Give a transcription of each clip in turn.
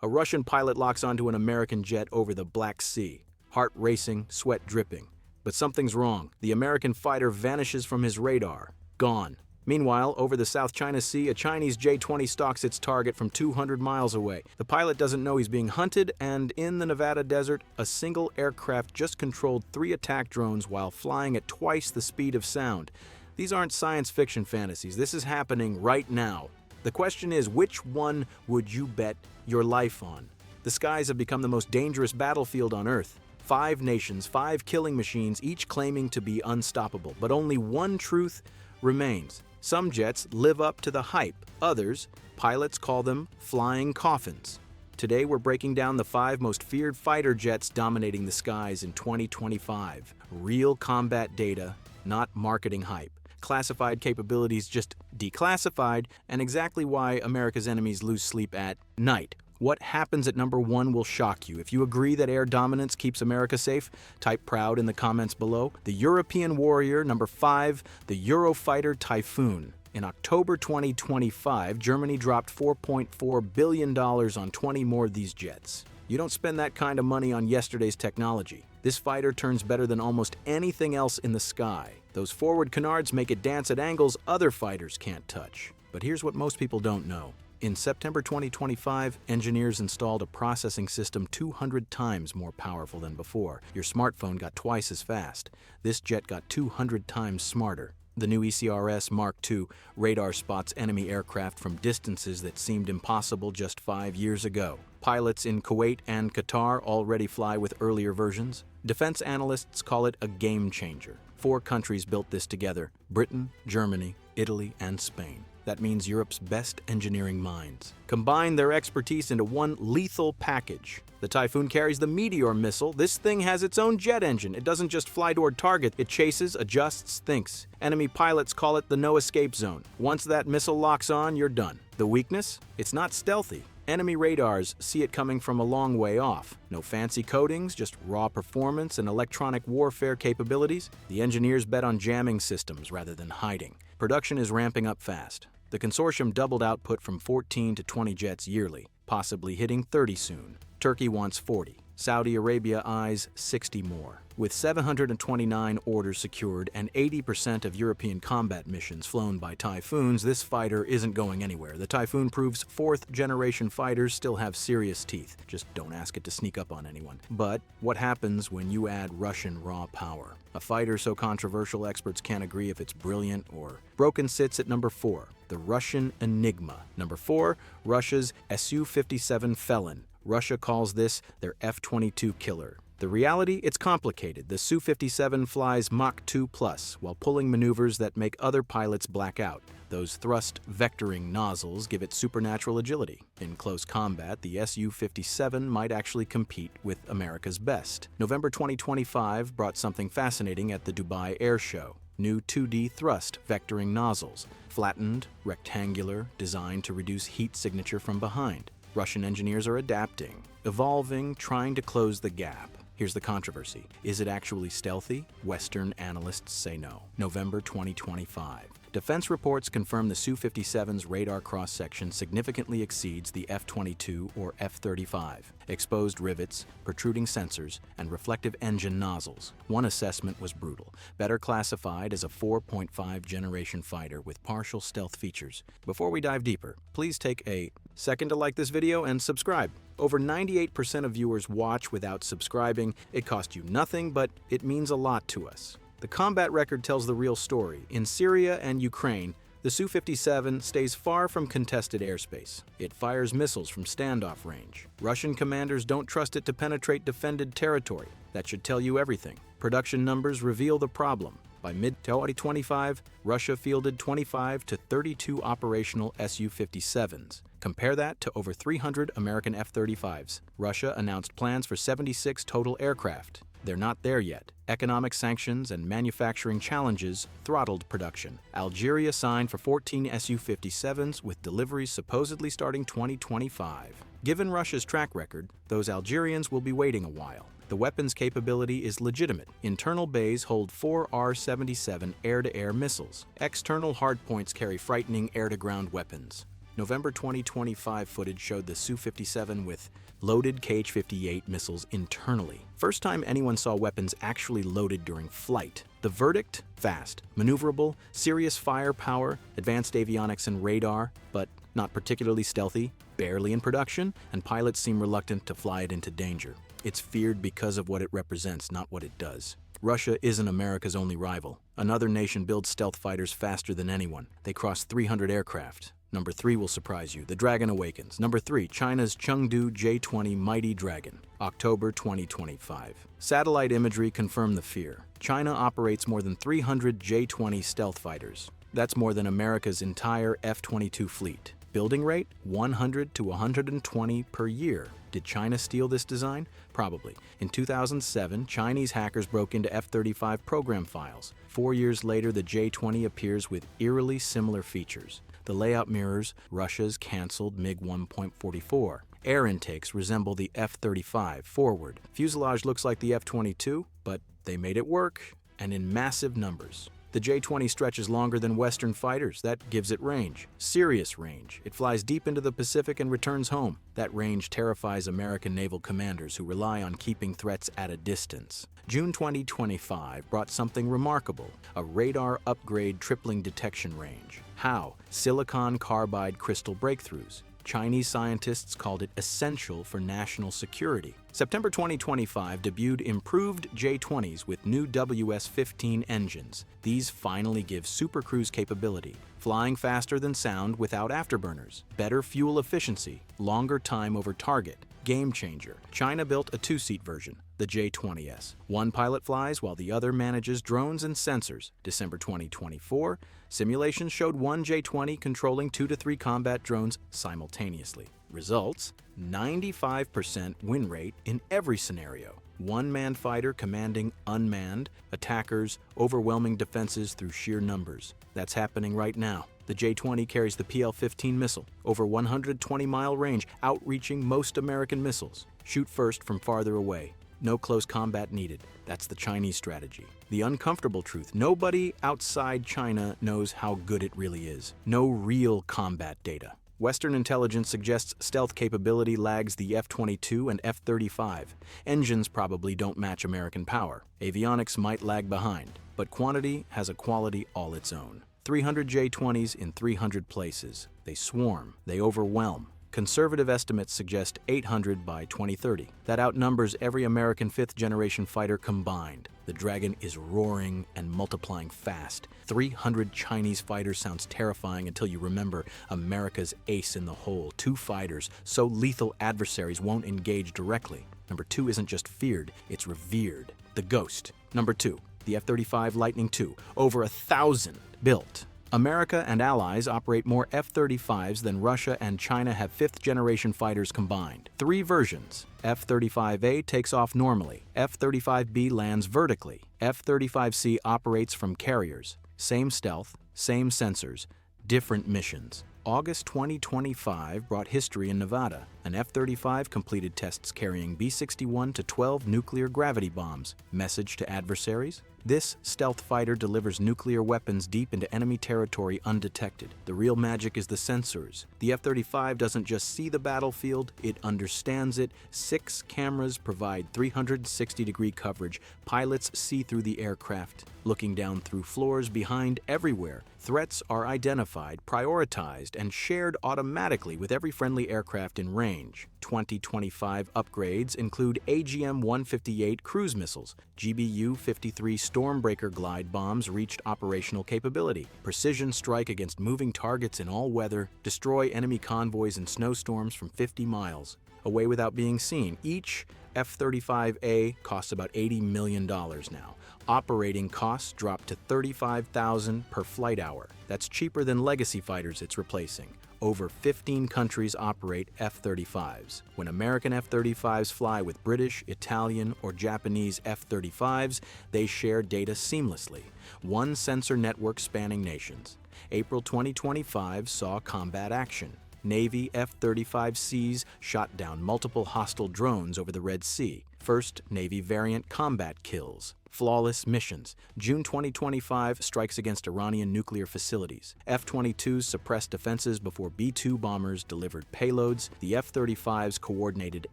A Russian pilot locks onto an American jet over the Black Sea. Heart racing, sweat dripping. But something's wrong. The American fighter vanishes from his radar. Gone. Meanwhile, over the South China Sea, a Chinese J-20 stalks its target from 200 miles away. The pilot doesn't know he's being hunted, and in the Nevada desert, a single aircraft just controlled 3 attack drones while flying at twice the speed of sound. These aren't science fiction fantasies. This is happening right now. The question is, which one would you bet your life on? The skies have become the most dangerous battlefield on Earth. 5 nations, 5 killing machines, each claiming to be unstoppable. But only one truth remains. Some jets live up to the hype. Others, pilots call them flying coffins. Today we're breaking down the 5 most feared fighter jets dominating the skies in 2025. Real combat data, not marketing hype. Classified capabilities just declassified, and exactly why America's enemies lose sleep at night. What happens at number 1 will shock you. If you agree that air dominance keeps America safe, type proud in the comments below. The European warrior, number 5, the Eurofighter Typhoon. In October 2025, Germany dropped $4.4 billion on 20 more of these jets. You don't spend that kind of money on yesterday's technology. This fighter turns better than almost anything else in the sky. Those forward canards make it dance at angles other fighters can't touch. But here's what most people don't know. In September 2025, engineers installed a processing system 200 times more powerful than before. Your smartphone got twice as fast. This jet got 200 times smarter. The new ECRS Mark II radar spots enemy aircraft from distances that seemed impossible just 5 years ago. Pilots in Kuwait and Qatar already fly with earlier versions. Defense analysts call it a game changer. 4 countries built this together: Britain, Germany, Italy, and Spain. That means Europe's best engineering minds. Combine their expertise into one lethal package. The Typhoon carries the Meteor missile. This thing has its own jet engine. It doesn't just fly toward target. It chases, adjusts, thinks. Enemy pilots call it the no-escape zone. Once that missile locks on, you're done. The weakness? It's not stealthy. Enemy radars see it coming from a long way off. No fancy coatings, just raw performance and electronic warfare capabilities. The engineers bet on jamming systems rather than hiding. Production is ramping up fast. The consortium doubled output from 14 to 20 jets yearly, possibly hitting 30 soon. Turkey wants 40. Saudi Arabia eyes 60 more. With 729 orders secured and 80% of European combat missions flown by Typhoons, this fighter isn't going anywhere. The Typhoon proves 4th-generation fighters still have serious teeth. Just don't ask it to sneak up on anyone. But what happens when you add Russian raw power? A fighter so controversial experts can't agree if it's brilliant or broken sits at number 4, the Russian Enigma. Number 4, Russia's Su-57 Felon. Russia calls this their F-22 killer. The reality? It's complicated. The Su-57 flies Mach 2+ while pulling maneuvers that make other pilots black out. Those thrust vectoring nozzles give it supernatural agility. In close combat, the Su-57 might actually compete with America's best. November 2025 brought something fascinating at the Dubai Air Show. New 2D thrust vectoring nozzles, flattened, rectangular, designed to reduce heat signature from behind. Russian engineers are adapting, evolving, trying to close the gap. Here's the controversy. Is it actually stealthy? Western analysts say no. November 2025. Defense reports confirm the Su-57's radar cross-section significantly exceeds the F-22 or F-35. Exposed rivets, protruding sensors, and reflective engine nozzles. One assessment was brutal, better classified as a 4.5 generation fighter with partial stealth features. Before we dive deeper, please take a second to like this video and subscribe. Over 98% of viewers watch without subscribing. It costs you nothing, but it means a lot to us. The combat record tells the real story. In Syria and Ukraine, the Su-57 stays far from contested airspace. It fires missiles from standoff range. Russian commanders don't trust it to penetrate defended territory. That should tell you everything. Production numbers reveal the problem. By mid-2025, Russia fielded 25 to 32 operational Su-57s. Compare that to over 300 American F-35s. Russia announced plans for 76 total aircraft. They're not there yet. Economic sanctions and manufacturing challenges throttled production. Algeria signed for 14 Su-57s with deliveries supposedly starting 2025. Given Russia's track record, those Algerians will be waiting a while. The weapon's capability is legitimate. Internal bays hold 4 R-77 air-to-air missiles. External hardpoints carry frightening air-to-ground weapons. November 2025 footage showed the Su-57 with loaded Kh-58 missiles internally. First time anyone saw weapons actually loaded during flight. The verdict? Fast, maneuverable, serious firepower, advanced avionics and radar, but not particularly stealthy, barely in production, and pilots seem reluctant to fly it into danger. It's feared because of what it represents, not what it does. Russia isn't America's only rival. Another nation builds stealth fighters faster than anyone. They cross 300 aircraft. Number 3 will surprise you. The Dragon awakens. Number 3, China's Chengdu J-20 Mighty Dragon, October 2025. Satellite imagery confirm the fear. China operates more than 300 J-20 stealth fighters. That's more than America's entire F-22 fleet. Building rate? 100 to 120 per year. Did China steal this design? Probably. In 2007, Chinese hackers broke into F-35 program files. 4 years later, the J-20 appears with eerily similar features. The layout mirrors Russia's cancelled MiG 1.44. Air intakes resemble the F-35 forward. Fuselage looks like the F-22, but they made it work, and in massive numbers. The J-20 stretches longer than Western fighters. That gives it range. Serious range. It flies deep into the Pacific and returns home. That range terrifies American naval commanders who rely on keeping threats at a distance. June 2025 brought something remarkable, a radar upgrade tripling detection range. How? Silicon carbide crystal breakthroughs. Chinese scientists called it essential for national security. September 2025 debuted improved J-20s with new WS-15 engines. These finally give supercruise capability, flying faster than sound without afterburners, better fuel efficiency, longer time over target. Game changer. China built a 2-seat version, the J-20S. One pilot flies while the other manages drones and sensors. December 2024, simulations showed one J-20 controlling 2 to 3 combat drones simultaneously. Results? 95% win rate in every scenario. One-man fighter commanding unmanned, attackers overwhelming defenses through sheer numbers. That's happening right now. The J-20 carries the PL-15 missile, over 120-mile range, outreaching most American missiles. Shoot first from farther away. No close combat needed. That's the Chinese strategy. The uncomfortable truth: nobody outside China knows how good it really is. No real combat data. Western intelligence suggests stealth capability lags the F-22 and F-35. Engines probably don't match American power. Avionics might lag behind, but quantity has a quality all its own. 300 J-20s in 300 places. They swarm. They overwhelm. Conservative estimates suggest 800 by 2030. That outnumbers every American 5th-generation fighter combined. The Dragon is roaring and multiplying fast. 300 Chinese fighters sounds terrifying until you remember America's ace in the hole. 2 fighters, so lethal adversaries won't engage directly. Number 2 isn't just feared, it's revered. The Ghost. Number 2, the F-35 Lightning II, over 1,000 built. America and allies operate more F-35s than Russia and China have 5th-generation fighters combined. 3 versions. F-35A takes off normally. F-35B lands vertically. F-35C operates from carriers. Same stealth, same sensors, different missions. August 2025 brought history in Nevada. An F-35 completed tests carrying B-61 to 12 nuclear gravity bombs. Message to adversaries? This stealth fighter delivers nuclear weapons deep into enemy territory undetected. The real magic is the sensors. The F-35 doesn't just see the battlefield, it understands it. 6 cameras provide 360-degree coverage. Pilots see through the aircraft, looking down through floors, behind, everywhere. Threats are identified, prioritized, and shared automatically with every friendly aircraft in range. 2025 upgrades include AGM-158 cruise missiles. GBU-53 Stormbreaker glide bombs reached operational capability. Precision strike against moving targets in all weather. Destroy enemy convoys in snowstorms from 50 miles. Away without being seen. Each F-35A costs about $80 million now. Operating costs drop to $35,000 per flight hour. That's cheaper than legacy fighters it's replacing. Over 15 countries operate F-35s. When American F-35s fly with British, Italian, or Japanese F-35s, they share data seamlessly. One sensor network spanning nations. April 2025 saw combat action. Navy F-35Cs shot down multiple hostile drones over the Red Sea. First Navy variant combat kills. Flawless missions. June 2025 strikes against Iranian nuclear facilities. F-22s suppressed defenses before B-2 bombers delivered payloads. The F-35s coordinated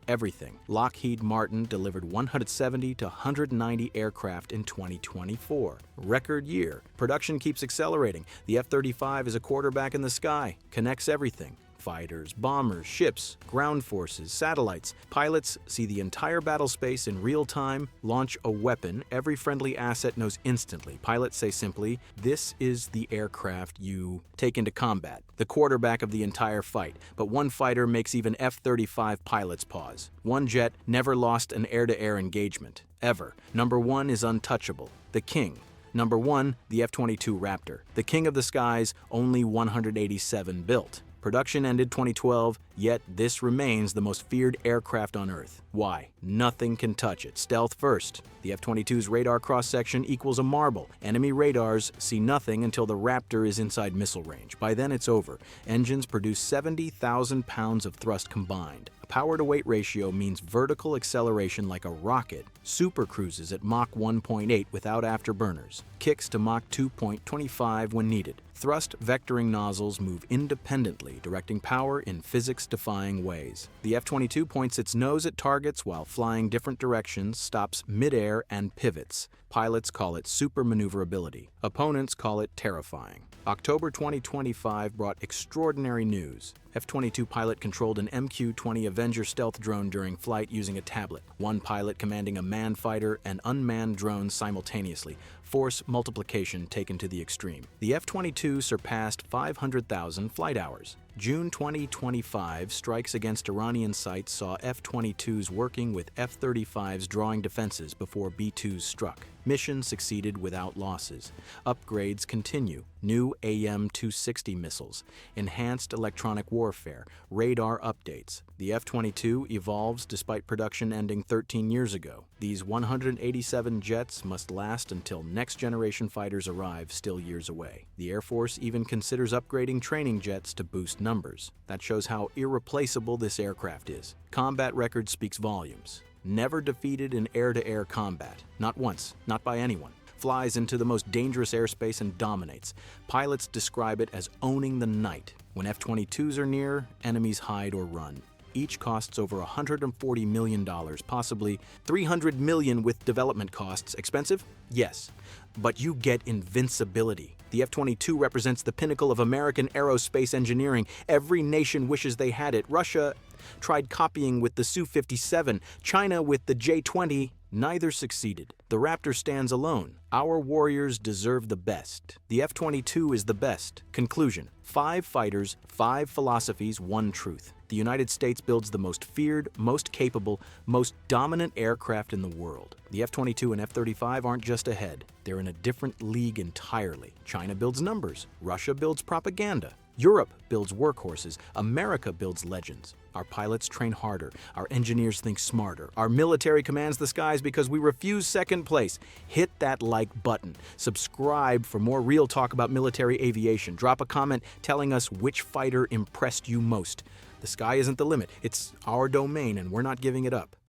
everything. Lockheed Martin delivered 170 to 190 aircraft in 2024. Record year. Production keeps accelerating. The F-35 is a quarterback in the sky. Connects everything. Fighters, bombers, ships, ground forces, satellites. Pilots see the entire battle space in real time, launch a weapon every friendly asset knows instantly. Pilots say simply, "This is the aircraft you take into combat." The quarterback of the entire fight. But one fighter makes even F-35 pilots pause. One jet never lost an air-to-air engagement. Ever. Number one is untouchable. The king. Number one, the F-22 Raptor. The king of the skies, only 187 built. Production ended 2012, yet this remains the most feared aircraft on Earth. Why? Nothing can touch it. Stealth first. The F-22's radar cross-section equals a marble. Enemy radars see nothing until the Raptor is inside missile range. By then it's over. Engines produce 70,000 pounds of thrust combined. A power-to-weight ratio means vertical acceleration like a rocket. Super cruises at Mach 1.8 without afterburners. Kicks to Mach 2.25 when needed. Thrust vectoring nozzles move independently, directing power in physics-defying ways. The F-22 points its nose at targets while flying different directions, stops mid-air, and pivots. Pilots call it super maneuverability. Opponents call it terrifying. October 2025 brought extraordinary news. F-22 pilot controlled an MQ-20 Avenger stealth drone during flight using a tablet. One pilot commanding a manned fighter and unmanned drones simultaneously. Force multiplication taken to the extreme. The F-22 surpassed 500,000 flight hours. June 2025 strikes against Iranian sites saw F-22s working with F-35s drawing defenses before B-2s struck. Mission succeeded without losses. Upgrades continue. New AIM-260 missiles, enhanced electronic warfare, radar updates. The F-22 evolves despite production ending 13 years ago. These 187 jets must last until next-generation fighters arrive, still years away. The Air Force even considers upgrading training jets to boost numbers. That shows how irreplaceable this aircraft is. Combat record speaks volumes. Never defeated in air-to-air combat. Not once, not by anyone. Flies into the most dangerous airspace and dominates. Pilots describe it as owning the night. When F-22s are near, enemies hide or run. Each costs over $140 million, possibly $300 million with development costs. Expensive? Yes. But you get invincibility. The F-22 represents the pinnacle of American aerospace engineering. Every nation wishes they had it. Russia tried copying with the Su-57, China with the J-20. Neither succeeded. The Raptor stands alone. Our warriors deserve the best. The F-22 is the best. Conclusion: 5 fighters, 5 philosophies, 1 truth. The United States builds the most feared, most capable, most dominant aircraft in the world. The F-22 and F-35 aren't just ahead. They're in a different league entirely. China builds numbers. Russia builds propaganda. Europe builds workhorses. America builds legends. Our pilots train harder. Our engineers think smarter. Our military commands the skies because we refuse second place. Hit that like button. Subscribe for more real talk about military aviation. Drop a comment telling us which fighter impressed you most. The sky isn't the limit. It's our domain, and we're not giving it up.